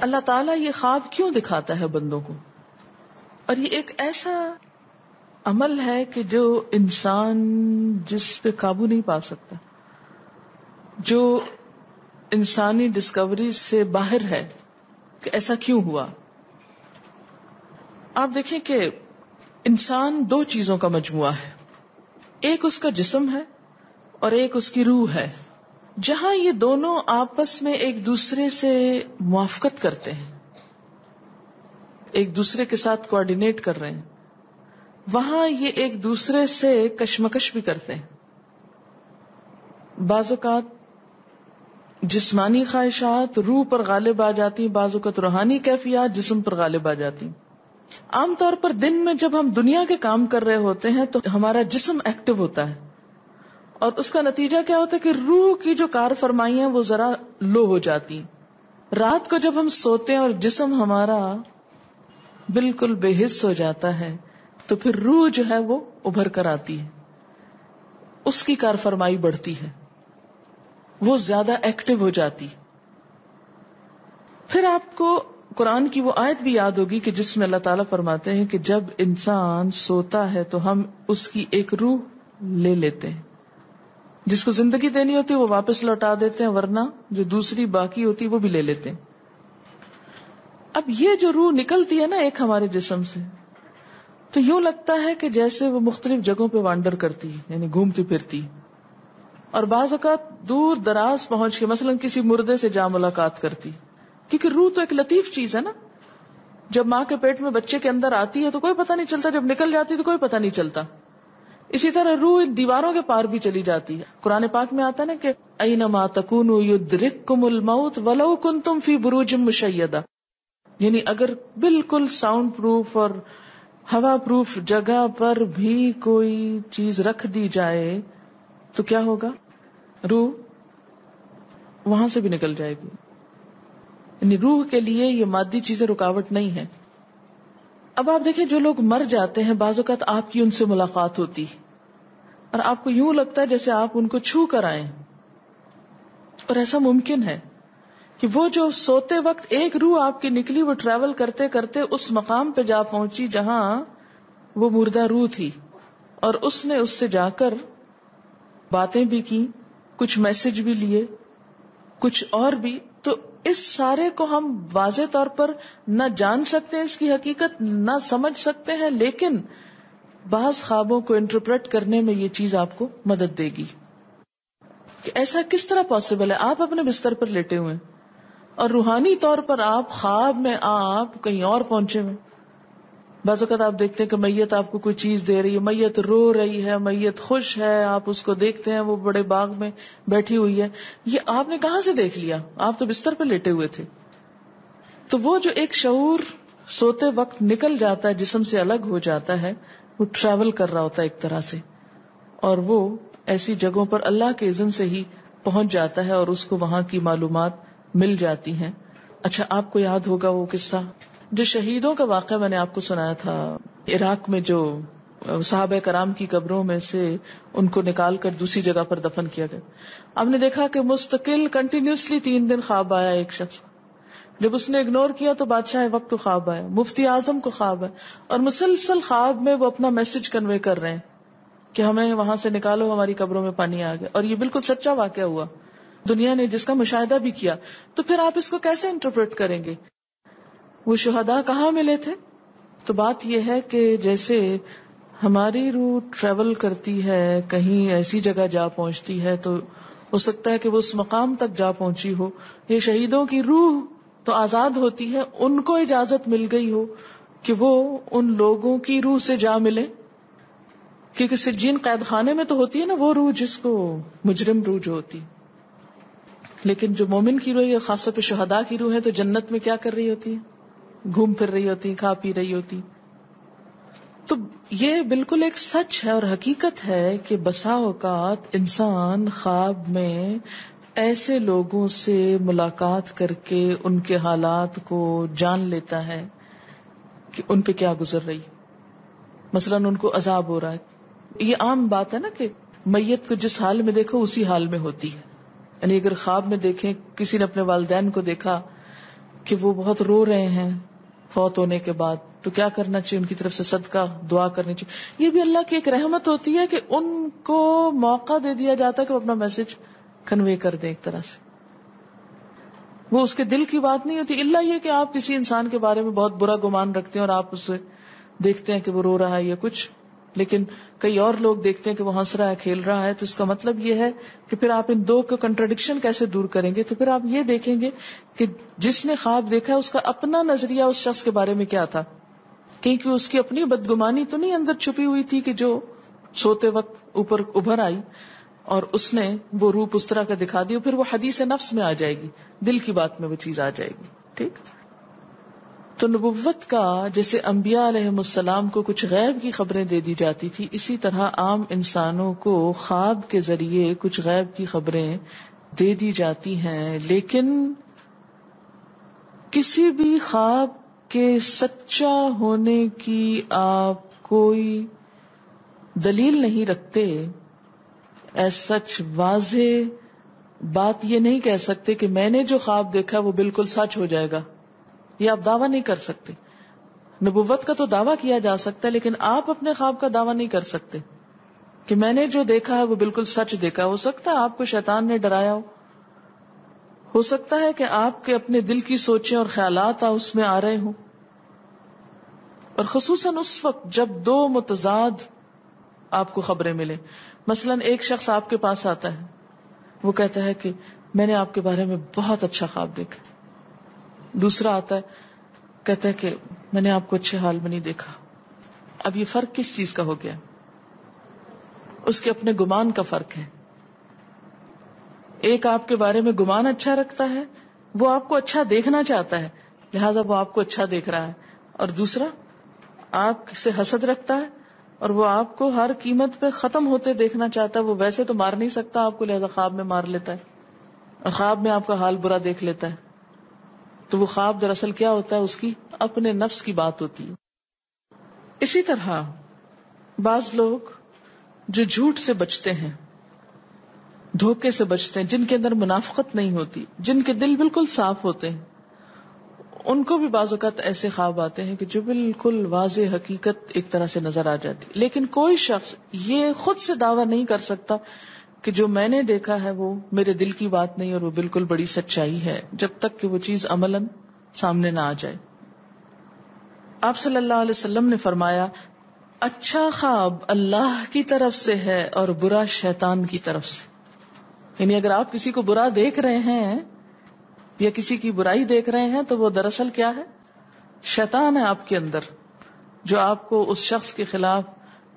اللہ تعالیٰ یہ خواب کیوں دکھاتا ہے بندوں کو؟ اور یہ ایک ایسا عمل ہے کہ جو انسان جس پہ قابو نہیں پا سکتا، جو انسانی ڈسکوری سے باہر ہے کہ ایسا کیوں ہوا. آپ دیکھیں کہ انسان دو چیزوں کا مجموعہ ہے، ایک اس کا جسم ہے اور ایک اس کی روح ہے. جہاں یہ دونوں آپس میں ایک دوسرے سے موافقت کرتے ہیں، ایک دوسرے کے ساتھ کوآرڈینیٹ کر رہے ہیں، وہاں یہ ایک دوسرے سے کشمکش بھی کرتے ہیں. بعض اوقات جسمانی خواہشات روح پر غالب آ جاتی ہیں، بعض اوقات روحانی کیفیات جسم پر غالب آ جاتی ہیں. عام طور پر دن میں جب ہم دنیا کے کام کر رہے ہوتے ہیں تو ہمارا جسم ایکٹیو ہوتا ہے، اور اس کا نتیجہ کیا ہوتا ہے کہ روح کی جو کار فرمائی ہیں وہ ذرا لو ہو جاتی ہیں. رات کو جب ہم سوتے ہیں اور جسم ہمارا بالکل بے حس ہو جاتا ہے تو پھر روح جو ہے وہ ابھر کر آتی ہے، اس کی کار فرمائی بڑھتی ہے، وہ زیادہ ایکٹیو ہو جاتی. پھر آپ کو قرآن کی وہ آیت بھی یاد ہوگی کہ جس میں اللہ تعالیٰ فرماتے ہیں کہ جب انسان سوتا ہے تو ہم اس کی ایک روح لے لیتے ہیں، جس کو زندگی دینی ہوتی ہے وہ واپس لوٹا دیتے ہیں، ورنہ جو دوسری باقی ہوتی ہے وہ بھی لے لیتے ہیں. اب یہ جو روح نکلتی ہے نا ایک ہمارے جسم سے، تو یوں لگتا ہے کہ جیسے وہ مختلف جگہوں پہ وانڈر کرتی ہے، یعنی گھومتی پھرتی، اور بعض اوقات دور دراز پہنچ کے مثلا کسی مردے سے جا ملاقات کرتی، کیونکہ روح تو ایک لطیف چیز ہے نا. جب ماں کے پیٹ میں بچے کے اندر آتی ہے تو کوئی پتہ نہیں چلتا، جب نکل جاتی تو کوئی پتہ نہیں چلتا. اسی طرح روح دیواروں کے پار بھی چلی جاتی ہے. قرآن پاک میں آتا ہے نا کہ اینما تکونوا یدرککم الموت ولو کنتم فی بروج مشیدہ، یعنی اگر بالکل ساؤنڈ پروف اور ہوا پروف جگہ پر بھی کوئی چیز رکھ دی جائے تو کیا ہوگا؟ روح وہاں سے بھی نکل جائے گی. یعنی روح کے لیے یہ مادی چیزیں رکاوٹ نہیں ہے. اب آپ دیکھیں جو لوگ مر جاتے ہیں بعض اوقات آپ کی ان سے ملاقات ہوتی اور آپ کو یوں لگتا ہے جیسے آپ ان کو چھو کر آئیں، اور ایسا ممکن ہے کہ وہ جو سوتے وقت ایک روح آپ کی نکلی وہ ٹریول کرتے کرتے اس مقام پہ جا پہنچی جہاں وہ مردہ روح تھی، اور اس نے اس سے جا کر باتیں بھی کی، کچھ میسج بھی لیے، کچھ اور بھی. تو اس سارے کو ہم واضح طور پر نہ جان سکتے ہیں، اس کی حقیقت نہ سمجھ سکتے ہیں، لیکن بعض خوابوں کو انٹرپریٹ کرنے میں یہ چیز آپ کو مدد دے گی کہ ایسا کس طرح پاسبل ہے. آپ اپنے بستر پر لیٹے ہوئے اور روحانی طور پر آپ خواب میں آپ کہیں اور پہنچے ہوئے. بعض اوقات آپ دیکھتے ہیں کہ میت آپ کو کوئی چیز دے رہی ہے، میت رو رہی ہے، میت خوش ہے، آپ اس کو دیکھتے ہیں وہ بڑے باغ میں بیٹھی ہوئی ہے. یہ آپ نے کہاں سے دیکھ لیا؟ آپ تو بستر پہ لیٹے ہوئے تھے. تو وہ جو ایک شعور سوتے وقت نکل جاتا ہے، جسم سے الگ ہو جاتا ہے، وہ ٹریول کر رہا ہوتا ہے ایک طرح سے، اور وہ ایسی جگہوں پر اللہ کے اذن سے ہی پہنچ جاتا ہے اور اس کو وہاں کی معلومات مل جاتی ہیں. اچھا، آپ کو یاد ہوگا وہ قصہ جو شہیدوں کا واقعہ میں نے آپ کو سنایا تھا، عراق میں جو صحابہ کرام کی قبروں میں سے ان کو نکال کر دوسری جگہ پر دفن کیا گیا. آپ نے دیکھا کہ مستقل کنٹینیوسلی 3 دن خواب آیا ایک شخص، جب اس نے اگنور کیا تو بادشاہ وقت کو خواب آیا، مفتی اعظم کو خواب ہے، اور مسلسل خواب میں وہ اپنا میسج کنوے کر رہے ہیں کہ ہمیں وہاں سے نکالو، ہماری قبروں میں پانی آ گیا. اور یہ بالکل سچا واقعہ ہوا، دنیا نے جس کا مشاہدہ بھی کیا. تو پھر آپ اس کو کیسے انٹرپریٹ کریں گے؟ وہ شہداء کہاں ملے تھے؟ تو بات یہ ہے کہ جیسے ہماری روح ٹریول کرتی ہے، کہیں ایسی جگہ جا پہنچتی ہے تو ہو سکتا ہے کہ وہ اس مقام تک جا پہنچی ہو. یہ شہیدوں کی روح تو آزاد ہوتی ہے، ان کو اجازت مل گئی ہو کہ وہ ان لوگوں کی روح سے جا ملے، کیونکہ سجین قید خانے میں تو ہوتی ہے نا وہ روح جس کو مجرم روح جو ہوتی. لیکن جو مومن کی روح ہے، خاص طور پہ شہداء کی روح ہے، تو جنت میں کیا کر رہی ہوتی ہے؟ گھوم پھر رہی ہوتی، کھا پی رہی ہوتی. تو یہ بالکل ایک سچ ہے اور حقیقت ہے کہ بسا اوقات انسان خواب میں ایسے لوگوں سے ملاقات کر کے ان کے حالات کو جان لیتا ہے کہ ان پہ کیا گزر رہی. مثلا ان کو عذاب ہو رہا ہے. یہ عام بات ہے نا کہ میت کو جس حال میں دیکھو اسی حال میں ہوتی ہے. یعنی اگر خواب میں دیکھیں کسی نے اپنے والدین کو دیکھا کہ وہ بہت رو رہے ہیں فوت ہونے کے بعد، تو کیا کرنا چاہیے؟ ان کی طرف سے صدقہ دعا کرنی چاہیے. یہ بھی اللہ کی ایک رحمت ہوتی ہے کہ ان کو موقع دے دیا جاتا ہے کہ وہ اپنا میسج کنوے کر دیں. ایک طرح سے وہ اس کے دل کی بات نہیں ہوتی، الا یہ کہ آپ کسی انسان کے بارے میں بہت برا گمان رکھتے ہیں اور آپ اسے دیکھتے ہیں کہ وہ رو رہا ہے یا کچھ، لیکن کئی اور لوگ دیکھتے ہیں کہ وہ ہنس رہا ہے، کھیل رہا ہے، تو اس کا مطلب یہ ہے کہ پھر آپ ان دو کا کنٹراڈکشن کیسے دور کریں گے؟ تو پھر آپ یہ دیکھیں گے کہ جس نے خواب دیکھا اس کا اپنا نظریہ اس شخص کے بارے میں کیا تھا، کیونکہ اس کی اپنی بدگمانی تو نہیں اندر چھپی ہوئی تھی کہ جو سوتے وقت اوپر ابھر آئی اور اس نے وہ روپ اس طرح کا دکھا دیا، پھر وہ حدیث نفس میں آ جائے گی، دل کی بات میں وہ چیز آ جائے گی. ٹھیک. تو نبوت کا جیسے انبیاء علیہ السلام کو کچھ غیب کی خبریں دے دی جاتی تھی، اسی طرح عام انسانوں کو خواب کے ذریعے کچھ غیب کی خبریں دے دی جاتی ہیں. لیکن کسی بھی خواب کے سچا ہونے کی آپ کوئی دلیل نہیں رکھتے. ایس سچ واضح بات یہ نہیں کہہ سکتے کہ میں نے جو خواب دیکھا وہ بالکل سچ ہو جائے گا، یہ آپ دعویٰ نہیں کر سکتے. نبوت کا تو دعویٰ کیا جا سکتا ہے، لیکن آپ اپنے خواب کا دعویٰ نہیں کر سکتے کہ میں نے جو دیکھا ہے وہ بالکل سچ دیکھا. ہو سکتا ہے آپ کو شیطان نے ڈرایا ہو سکتا ہے کہ آپ کے اپنے دل کی سوچیں اور خیالات اس میں آ رہے ہوں، اور خصوصاً اس وقت جب دو متضاد آپ کو خبریں ملیں. مثلاً ایک شخص آپ کے پاس آتا ہے، وہ کہتا ہے کہ میں نے آپ کے بارے میں بہت اچھا خواب دیکھا. دوسرا آتا ہے کہتا ہے کہ میں نے آپ کو اچھے حال میں نہیں دیکھا. اب یہ فرق کس چیز کا ہو گیا؟ اس کے اپنے گمان کا فرق ہے. ایک آپ کے بارے میں گمان اچھا رکھتا ہے، وہ آپ کو اچھا دیکھنا چاہتا ہے لہذا وہ آپ کو اچھا دیکھ رہا ہے، اور دوسرا آپ سے حسد رکھتا ہے اور وہ آپ کو ہر قیمت پہ ختم ہوتے دیکھنا چاہتا ہے. وہ ویسے تو مار نہیں سکتا آپ کو، لہذا خواب میں مار لیتا ہے اور خواب میں آپ کا حال برا دیکھ لیتا ہے. تو وہ خواب دراصل کیا ہوتا ہے؟ اس کی اپنے نفس کی بات ہوتی ہے. اسی طرح بعض لوگ جو جھوٹ سے بچتے ہیں، دھوکے سے بچتے ہیں، جن کے اندر منافقت نہیں ہوتی، جن کے دل بالکل صاف ہوتے ہیں، ان کو بھی بعض اوقات ایسے خواب آتے ہیں کہ جو بالکل واضح حقیقت ایک طرح سے نظر آ جاتی. لیکن کوئی شخص یہ خود سے دعویٰ نہیں کر سکتا کہ جو میں نے دیکھا ہے وہ میرے دل کی بات نہیں اور وہ بالکل بڑی سچائی ہے، جب تک کہ وہ چیز عملاً سامنے نہ آ جائے. آپ صلی اللہ علیہ وسلم نے فرمایا، اچھا خواب اللہ کی طرف سے ہے اور برا شیطان کی طرف سے. یعنی اگر آپ کسی کو برا دیکھ رہے ہیں یا کسی کی برائی دیکھ رہے ہیں تو وہ دراصل کیا ہے؟ شیطان ہے آپ کے اندر، جو آپ کو اس شخص کے خلاف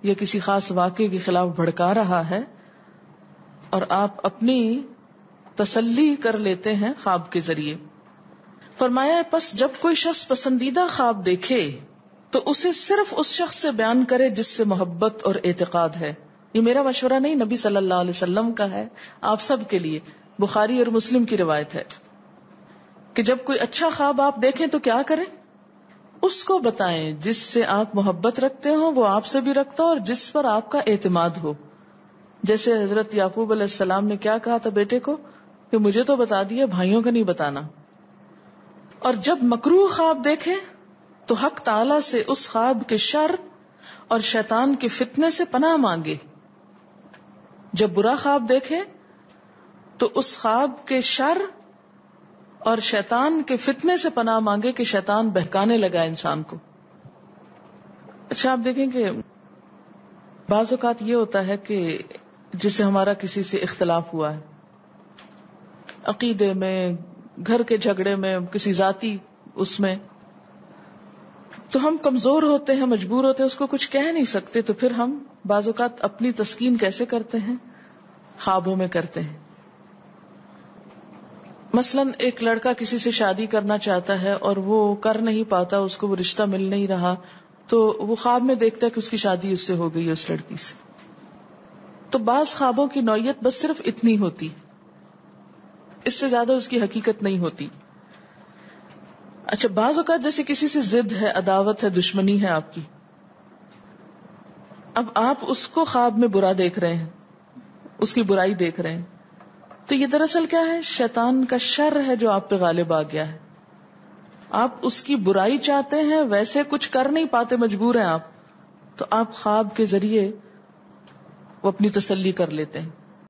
یا کسی خاص واقعے کے خلاف بھڑکا رہا ہے، اور آپ اپنی تسلی کر لیتے ہیں خواب کے ذریعے. فرمایا پس جب کوئی شخص پسندیدہ خواب دیکھے تو اسے صرف اس شخص سے بیان کرے جس سے محبت اور اعتقاد ہے. یہ میرا مشورہ نہیں، نبی صلی اللہ علیہ وسلم کا ہے آپ سب کے لیے. بخاری اور مسلم کی روایت ہے کہ جب کوئی اچھا خواب آپ دیکھیں تو کیا کریں؟ اس کو بتائیں جس سے آپ محبت رکھتے ہو، وہ آپ سے بھی رکھتا ہو اور جس پر آپ کا اعتماد ہو. جیسے حضرت یعقوب علیہ السلام نے کیا کہا تھا بیٹے کو کہ مجھے تو بتا دیا، بھائیوں کا نہیں بتانا. اور جب مکروہ خواب دیکھیں تو حق تعالی سے اس خواب کے شر اور شیطان کے فتنے سے پناہ مانگے. جب برا خواب دیکھیں تو اس خواب کے شر اور شیطان کے فتنے سے پناہ مانگے کہ شیطان بہکانے لگا انسان کو. اچھا آپ دیکھیں کہ بعض اوقات یہ ہوتا ہے کہ جسے ہمارا کسی سے اختلاف ہوا ہے، عقیدے میں، گھر کے جھگڑے میں، کسی ذاتی اس میں، تو ہم کمزور ہوتے ہیں، مجبور ہوتے ہیں، اس کو کچھ کہہ نہیں سکتے. تو پھر ہم بعض اوقات اپنی تسکین کیسے کرتے ہیں؟ خوابوں میں کرتے ہیں. مثلاً ایک لڑکا کسی سے شادی کرنا چاہتا ہے اور وہ کر نہیں پاتا، اس کو وہ رشتہ مل نہیں رہا، تو وہ خواب میں دیکھتا ہے کہ اس کی شادی اس سے ہو گئی ہے، اس لڑکی سے. تو بعض خوابوں کی نوعیت بس صرف اتنی ہوتی، اس سے زیادہ اس کی حقیقت نہیں ہوتی. اچھا بعض اوقات جیسے کسی سے ضد ہے، عداوت ہے، دشمنی ہے آپ کی، اب آپ اس کو خواب میں برا دیکھ رہے ہیں، اس کی برائی دیکھ رہے ہیں، تو یہ دراصل کیا ہے؟ شیطان کا شر ہے جو آپ پہ غالب آ گیا ہے. آپ اس کی برائی چاہتے ہیں، ویسے کچھ کر نہیں پاتے، مجبور ہیں آپ، تو آپ خواب کے ذریعے وہ اپنی تسلی کر لیتے ہیں.